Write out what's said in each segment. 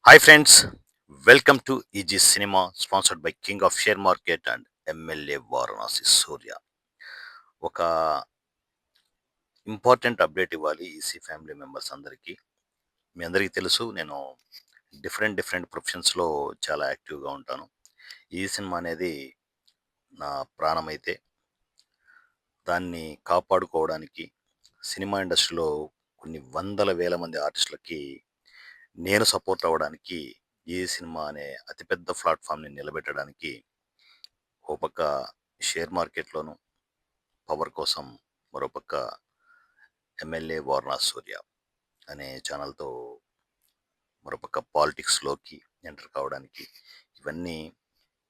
Hi friends, welcome to EG Cinema sponsored by King of Share Market and MLA Varanasi Surya. ఒక important update ఇవ్వాలి EC family members అందరికీ. మీ అందరికీ తెలుసు నేను different ప్రొఫెషన్స్‌లో చాలా యాక్టివ్‌గా ఉంటాను. ఈ సినిమా అనేది నా ప్రాణమైతే దాన్ని కాపాడుకోవడానికి సినిమా ఇండస్ట్రీలో కొన్ని వందల వేల మంది ఆర్టిస్టులకి నేను సపోర్ట్ అవ్వడానికి ఈ సినిమా అనే అతిపెద్ద ప్లాట్‌ఫార్మ్‌ని నిలబెట్టడానికి ఓ పక్క షేర్ మార్కెట్‌లోను, పవర్ కోసం మరోపక్క ఎమ్మెల్యే వారణాసి సూర్య అనే ఛానల్‌తో మరోపక్క పాలిటిక్స్‌లోకి ఎంటర్ కావడానికి ఇవన్నీ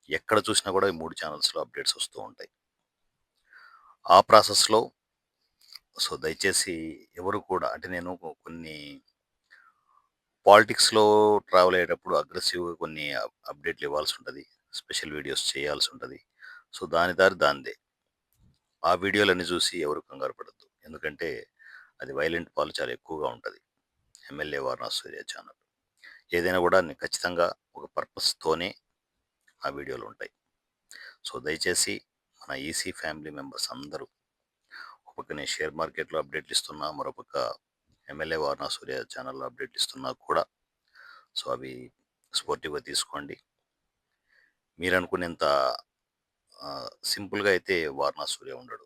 ఎక్కడ చూసినా కూడా ఈ 3 ఛానల్స్‌లో అప్డేట్స్ వస్తూ ఉంటాయి. ఆ ప్రాసెస్‌లో దయచేసి ఎవరు కూడా అంటే నేను కొన్ని పాలిటిక్స్‌లో ట్రావెల్ అయ్యేటప్పుడు అగ్రెసివ్‌గా కొన్ని అప్డేట్‌లు ఇవ్వాల్సి ఉంటది. స్పెషల్ వీడియోస్ చేయాల్సి ఉంటది. దాని దారి దానిదే. ఆ వీడియోలన్నీ చూసి ఎవరు కంగారు పడొద్దు. ఎందుకంటే అది వైలెంట్ పాలు చాలా ఎక్కువగా ఉంటది. ఎమ్మెల్యే వారణాసి సూర్య ఛానల్. ఏదైనా కూడా ఖచ్చితంగా ఒక పర్పస్‌తోనే ఆ వీడియోలు ఉంటాయి. దయచేసి మన ఈసీ ఫ్యామిలీ మెంబర్స్ అందరూ ఒక పక్క నేను షేర్ మార్కెట్‌లో అప్డేట్‌లు ఇస్తున్నా, మరోపక్క ఎమ్మెల్యే వారణాసి సూర్య ఛానల్‌లో అప్డేట్‌లు ఇస్తున్నా కూడా అవి స్పోర్టివ్‌గా తీసుకోండి. మీరనుకునేంత సింపుల్‌గా అయితే వారణాసి సూర్య ఉండడు.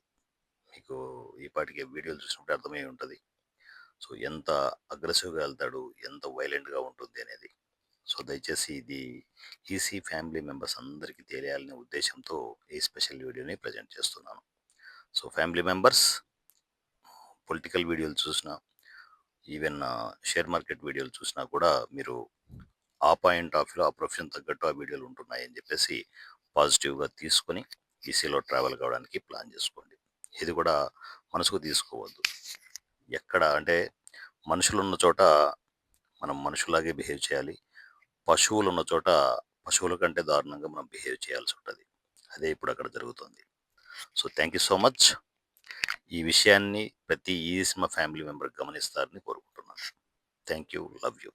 మీకు ఈ పాటికే వీడియోలు చూసినప్పుడు అర్థమై ఉంటది. ఎంత అగ్రెసివ్‌గా ఎళ్తాడు, ఎంత వైలెంట్‌గా ఉంటుంది అనేది. దయచేసి ఇది ఈసీ ఫ్యామిలీ మెంబర్స్ అందరికీ తెలియాలనే ఉద్దేశ్యంతో ఈ స్పెషల్ వీడియోని ప్రెజెంట్ చేస్తున్నాను. ఫ్యామిలీ మెంబర్స్ పొలిటికల్ వీడియోలు చూసినా, ఈవెన్ షేర్ మార్కెట్ వీడియోలు చూసినా కూడా మీరు ఆ పాయింట్ ఆఫ్ వ్యూలో ఆ ప్రొఫెషన్ తగ్గట్టు ఆ వీడియోలు ఉంటున్నాయని చెప్పేసి పాజిటివ్‌గా తీసుకొని ఈసీలో ట్రావెల్ కావడానికి ప్లాన్ చేసుకోండి. ఇది కూడా మనసుకు తీసుకోవద్దు. ఎక్కడ అంటే మనుషులున్న చోట మనం మనుషుల్లాగే బిహేవ్ చేయాలి. పశువులున్న చోట పశువుల కంటే దారుణంగా మనం బిహేవ్ చేయాల్సి ఉంటది. అదే ఇప్పుడు అక్కడ జరుగుతుంది. Thank you so much. ఈ విషయాన్ని ప్రతి ఈ సినిమా ఫ్యామిలీ మెంబర్ గమనిస్తారని కోరుకుంటున్నాను. Thank you. Love you.